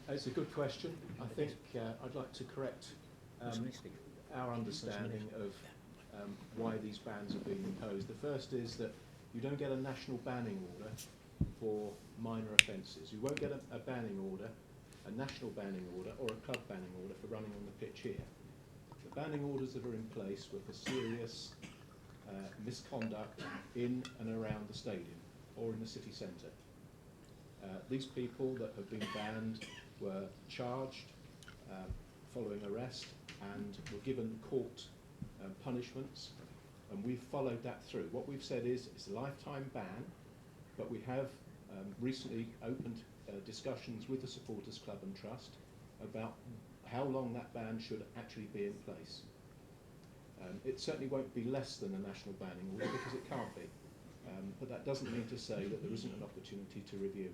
It's a good question. I think I'd like to correct our understanding of why these bans have been imposed. The first is that you don't get a national banning order for minor offences. You won't get a banning order, a national banning order or a club banning order for running on the pitch here. The banning orders that are in place were for serious misconduct in and around the stadium or in the city centre. These people that have been banned were charged following arrest and were given court punishments, and we've followed that through. What we've said is it's a lifetime ban, but we have recently opened discussions with the Supporters Club and Trust about how long that ban should actually be in place. It certainly won't be less than a national banning order because it can't be, but that doesn't mean to say that there isn't an opportunity to review.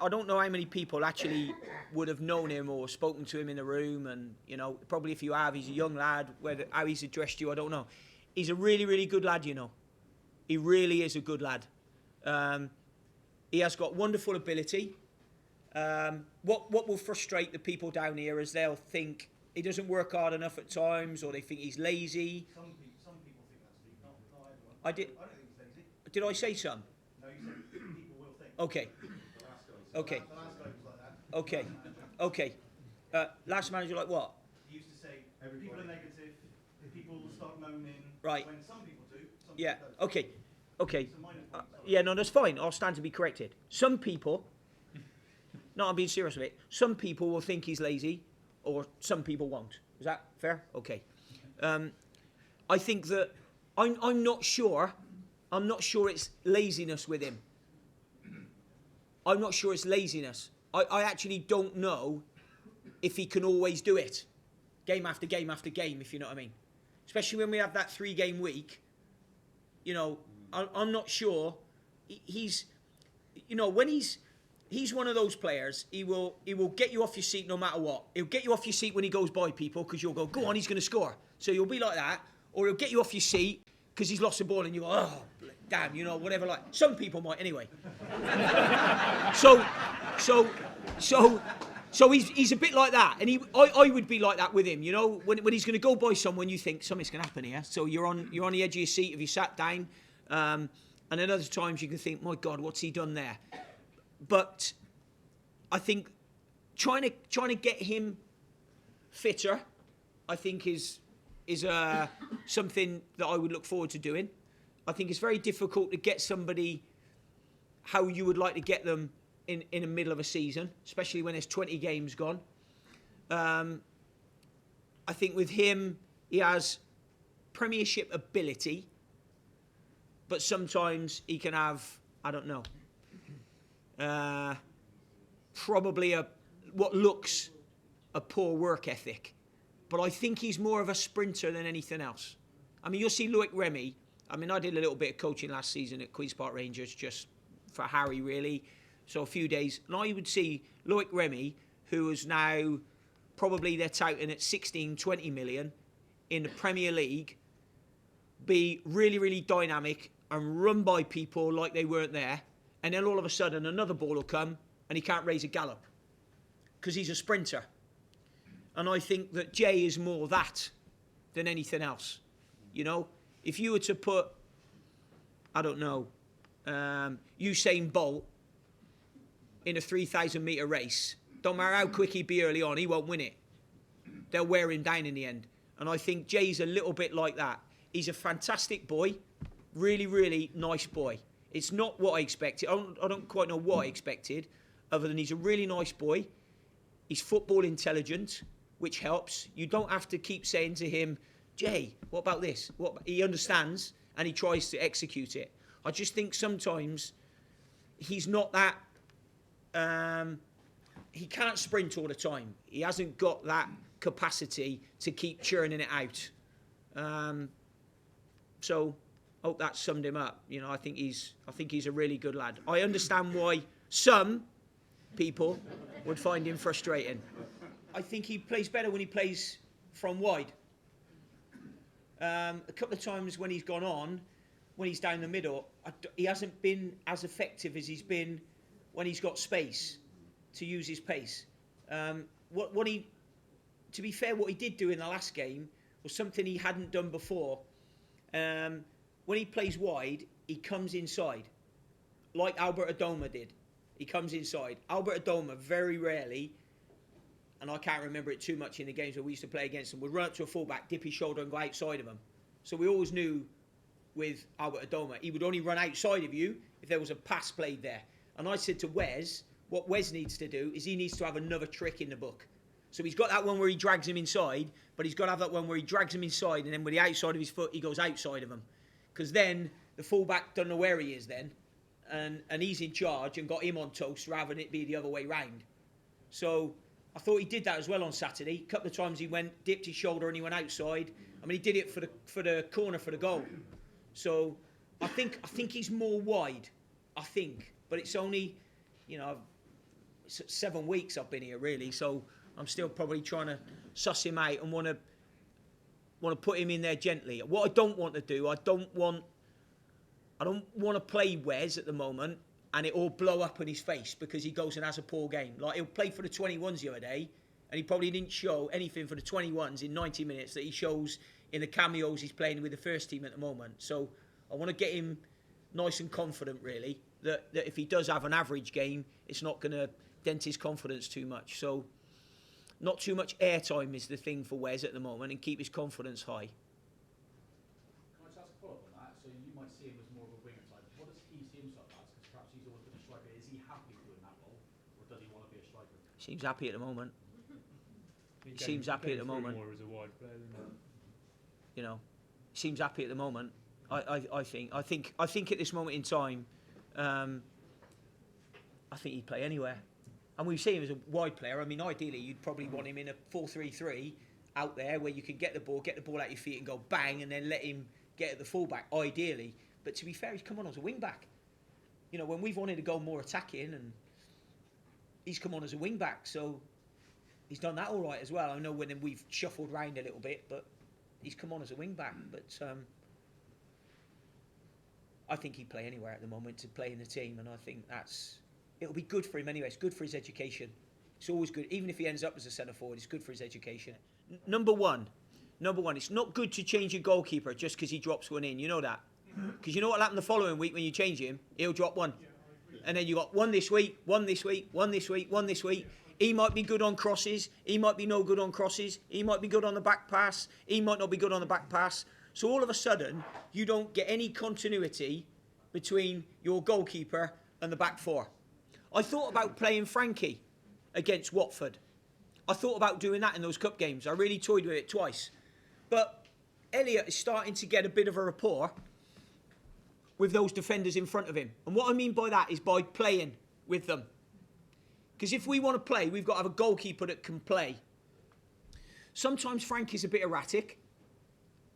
I don't know how many people actually would have known him or spoken to him in the room, and you know, probably if you have, he's a young lad. Whether how he's addressed you, I don't know. He's a really, really good lad, you know. He really is a good lad. He has got wonderful ability. What will frustrate the people down here is they'll think he doesn't work hard enough at times, or they think he's lazy. Some people think that, Steve. Not everyone. I don't think he's lazy. Did I say some? No, you said people will think. Okay. Okay. The last guy was like that. Okay. Okay. Last manager like what? He used to say people are negative. People will start moaning. Right. When some people do. Some Yeah. people don't. Okay. Okay. It's a minor point, sorry. Yeah. No, that's fine. I'll stand to be corrected. Some people. No, I'm being serious with it. Some people will think he's lazy, or some people won't. Is that fair? Okay. I think that I'm not sure. I'm not sure it's laziness with him. I'm not sure it's laziness. I actually don't know if he can always do it, game after game after game, if you know what I mean. Especially when we have that 3-game week. You know, I'm not sure. He's, you know, when he's one of those players. He will get you off your seat no matter what. He'll get you off your seat when he goes by people because you'll go on, he's going to score. So you'll be like that, or he'll get you off your seat because he's lost the ball and you go, oh, damn, you know, whatever. Like some people might anyway. So he's a bit like that, and I would be like that with him. You know, when he's going to go by someone, you think something's going to happen here. So you're on the edge of your seat if you sat down, and then other times you can think, my God, what's he done there? But I think trying to get him fitter, I think is something that I would look forward to doing. I think it's very difficult to get somebody how you would like to get them in the middle of a season, especially when there's 20 games gone. I think with him, he has Premiership ability, but sometimes he can have, I don't know, probably what looks a poor work ethic. But I think he's more of a sprinter than anything else. I mean, you'll see Loic Remy. I mean, I did a little bit of coaching last season at Queen's Park Rangers just for Harry, really. So a few days. And I would see Loic Remy, who is now probably they're touting at 16, 20 million in the Premier League, be really, really dynamic and run by people like they weren't there. And then all of a sudden another ball will come and he can't raise a gallop because he's a sprinter. And I think that Jay is more that than anything else. You know, if you were to put, I don't know, Usain Bolt in a 3,000 metre race, don't matter how quick he'd be early on, he won't win it. They'll wear him down in the end. And I think Jay's a little bit like that. He's a fantastic boy, really, really nice boy. It's not what I expected. I don't quite know what I expected, other than he's a really nice boy. He's football intelligent, which helps. You don't have to keep saying to him, Jay, what about this? He understands and he tries to execute it. I just think sometimes he's not that... he can't sprint all the time. He hasn't got that capacity to keep churning it out. So... hope that summed him up. You know, I think he's a really good lad. I understand why some people would find him frustrating. I think he plays better when he plays from wide. A couple of times when he's gone on, when he's down the middle, he hasn't been as effective as he's been when he's got space. to use his pace. To be fair, what he did do in the last game was something he hadn't done before. When he plays wide, he comes inside, like Albert Adoma did. He comes inside. Albert Adoma very rarely, and I can't remember it too much in the games where we used to play against him, would run up to a fullback, dip his shoulder and go outside of him. So we always knew with Albert Adoma, he would only run outside of you if there was a pass played there. And I said to Wes, what Wes needs to do is he needs to have another trick in the book. So he's got that one where he drags him inside, but he's got to have that one where he drags him inside, and then with the outside of his foot, he goes outside of him. Because then the fullback doesn't know where he is then, and he's in charge and got him on toast rather than it be the other way round. So I thought he did that as well on Saturday. A couple of times he went, dipped his shoulder and he went outside. I mean, he did it for the corner for the goal. So I think he's more wide. I think, but it's only, it's 7 weeks I've been here really. So I'm still probably trying to suss him out and want to put him in there gently. What I don't want to do, I don't want to play Wes at the moment and it all blow up in his face because he goes and has a poor game. Like, he'll play for the 21s the other day and he probably didn't show anything for the 21s in 90 minutes that he shows in the cameos he's playing with the first team at the moment. So I want to get him nice and confident, really, that if he does have an average game, it's not going to dent his confidence too much. So not too much airtime is the thing for Wes at the moment, and keep his confidence high. Can I just ask a follow-up on that? So you might see him as more of a winger type. What does he see himself as? Because perhaps he's always been a striker. Is he happy doing that role, or does he want to be a striker? Seems happy at the moment. He seems happy at the moment. More as a wide player than Seems happy at the moment. I think at this moment in time, I think he'd play anywhere. And we see him as a wide player. I mean, ideally, you'd probably want him in a 4-3-3 out there where you can get the ball at your feet and go bang, and then let him get at the fullback, ideally. But to be fair, he's come on as a wing-back. When we've wanted to go more attacking, and he's come on as a wing-back, so he's done that all right as well. I know when we've shuffled round a little bit, but he's come on as a wing-back. But I think he'd play anywhere at the moment to play in the team, and I think it'll be good for him anyway. It's good for his education. It's always good. Even if he ends up as a centre-forward, it's good for his education. Number one, it's not good to change your goalkeeper just because he drops one in. You know that? Because you know what will happen the following week when you change him? He'll drop one. And then you got one this week, one this week, one this week, one this week. He might be good on crosses. He might be no good on crosses. He might be good on the back pass. He might not be good on the back pass. So all of a sudden, you don't get any continuity between your goalkeeper and the back four. I thought about playing Frankie against Watford. I thought about doing that in those cup games. I really toyed with it twice. But Elliott is starting to get a bit of a rapport with those defenders in front of him. And what I mean by that is by playing with them. Because if we want to play, we've got to have a goalkeeper that can play. Sometimes Frankie's a bit erratic.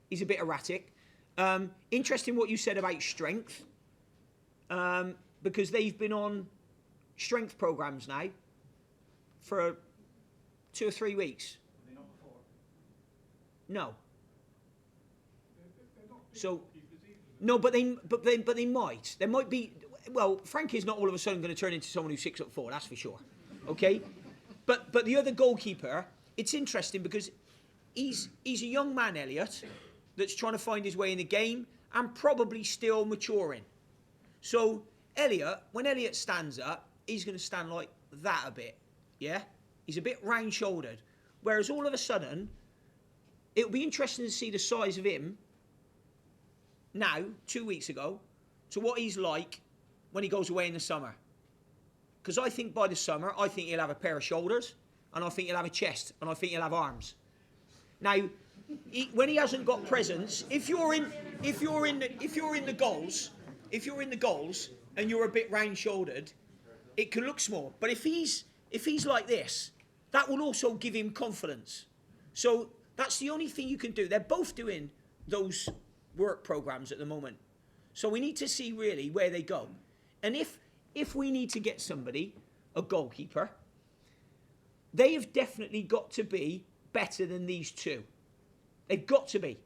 He's a bit erratic. Interesting what you said about strength. Because they've been on strength programs now for 2 or 3 weeks. Were they not before? No. So, no, but they might. There might be. Well, Frankie's not all of a sudden going to turn into someone who's 6'4", that's for sure. Okay, but the other goalkeeper, it's interesting because he's a young man, Elliott, that's trying to find his way in the game and probably still maturing. So Elliott, when Elliott stands up, he's going to stand like that a bit. Yeah, he's a bit round-shouldered. Whereas all of a sudden, it'll be interesting to see the size of him now, 2 weeks ago, to what he's like when he goes away in the summer. Because I think by the summer, I think he'll have a pair of shoulders, and I think he'll have a chest, and I think he'll have arms. Now, when he hasn't got presence, if you're in the goals, and you're a bit round-shouldered, it can look small. But if he's like this, that will also give him confidence. So that's the only thing you can do. They're both doing those work programs at the moment. So we need to see really where they go. And if we need to get somebody, a goalkeeper, they have definitely got to be better than these two. They've got to be.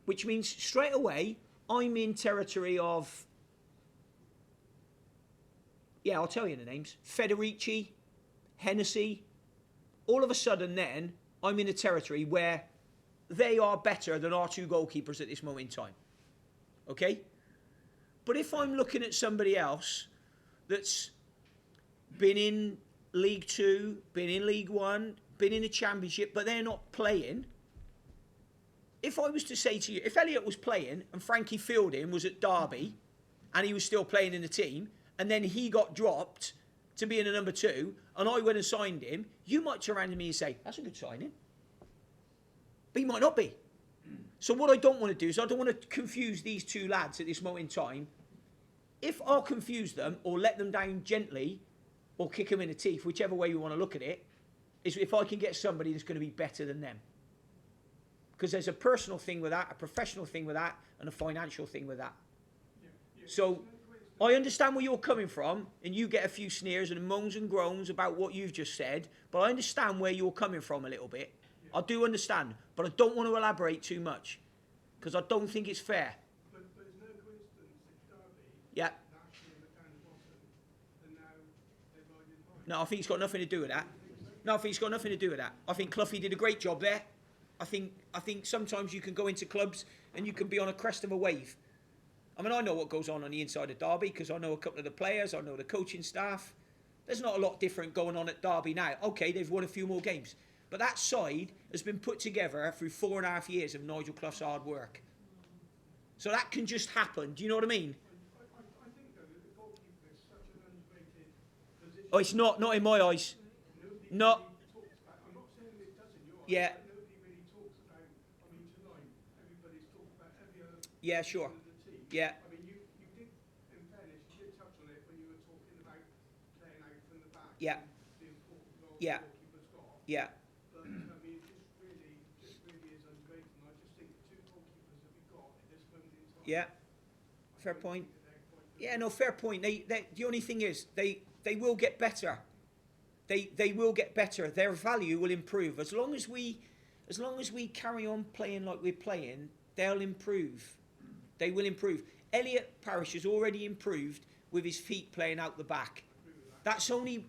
Which means straight away, I'm in territory of, I'll tell you the names. Federici Hennessy, all of a sudden then I'm in a territory where they are better than our two goalkeepers at this moment in time. Okay? But if I'm looking at somebody else that's been in League Two, been in League One, been in the Championship, but they're not playing, if I was to say to you, if Elliot was playing and Frankie Fielding was at Derby and he was still playing in the team, and then he got dropped to be in a number 2, and I went and signed him, you might turn around to me and say, that's a good signing. But he might not be. So what I don't want to do is I don't want to confuse these two lads at this moment in time. If I'll confuse them or let them down gently or kick them in the teeth, whichever way you want to look at it, is if I can get somebody that's going to be better than them. Because there's a personal thing with that, a professional thing with that, and a financial thing with that. So I understand where you're coming from, and you get a few sneers and moans and groans about what you've just said, but I understand where you're coming from a little bit. I do understand, but I don't want to elaborate too much, because I don't think it's fair. But it's no coincidence that Derby, Yeah. last year were down the bottom, and now they're riding high. No, I think it's got nothing to do with that. No, I think it's got nothing to do with that. I think Cloughy did a great job there. I think sometimes you can go into clubs and you can be on a crest of a wave. I mean, I know what goes on the inside of Derby because I know a couple of the players, I know the coaching staff. There's not a lot different going on at Derby now. Okay, they've won a few more games. But that side has been put together through 4.5 years of Nigel Clough's hard work. So that can just happen. Do you know what I mean? I think, though, that the goalkeeper is such an underrated position. Oh, it's not in my eyes. Nobody Not. really talks about, I'm not saying it doesn't, you're Yeah. right, but nobody really talks about, I mean, tonight, everybody's talking about every other Yeah, sure. member of the team. Yeah. I mean, you did, in fairness, you did touch on it when you were talking about playing out from the back. Yeah. And the important role Yeah. the goalkeeper's got. Yeah. But, I mean, it just really is underrated. And I just think the two goalkeepers that we've got at this moment in time. Yeah. Fair point. Yeah, no, fair point. The only thing is, they will get better. They will get better. Their value will improve as long as we carry on playing like we're playing. They'll improve. They will improve. Elliot Parish has already improved with his feet playing out the back. That's only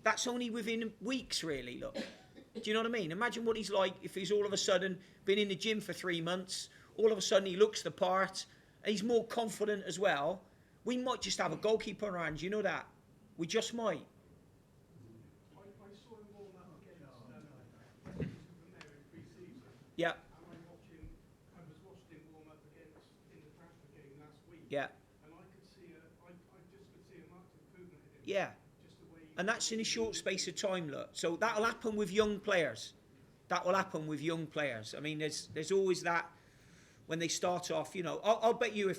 within weeks, really. Look, do you know what I mean? Imagine what he's like if he's all of a sudden been in the gym for 3 months. All of a sudden he looks the part, and he's more confident as well. We might just have a goalkeeper on our hands. You know that? We just might. I saw him warm up against Bristol in pre-season. Yeah. And I was watching him warm up against in the Bradford game last week. Yeah. And I just could see a marked improvement in him. Yeah. Just the way And that's in a short space of time, look. So that'll happen with young players. That will happen with young players. I mean, there's always that when they start off, you know. I'll bet you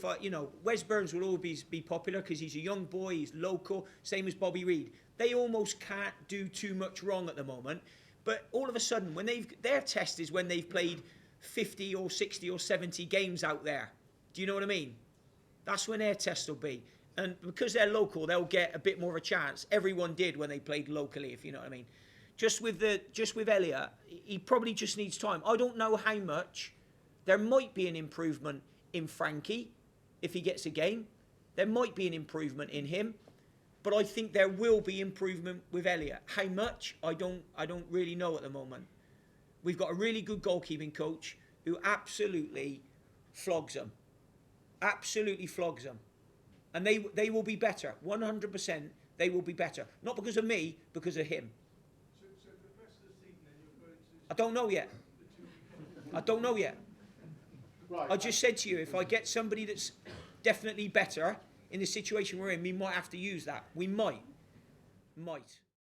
Wes Burns will always be popular because he's a young boy, he's local, same as Bobby Reid. They almost can't do too much wrong at the moment. But all of a sudden, when their test is when they've played 50 or 60 or 70 games out there. Do you know what I mean? That's when their test will be. And because they're local, they'll get a bit more of a chance. Everyone did when they played locally, if you know what I mean. Just with Elliot, he probably just needs time. I don't know how much. There might be an improvement in Frankie if he gets a game. There might be an improvement in him. But I think there will be improvement with Elliot. How much? I don't really know at the moment. We've got a really good goalkeeping coach who absolutely flogs them. Absolutely flogs them. And they will be better. 100% they will be better. Not because of me, because of him. So for the rest of the season, then you're going to I don't know yet. I don't know yet. Right. I just said to you, if I get somebody that's definitely better in the situation we're in, we might have to use that. We might.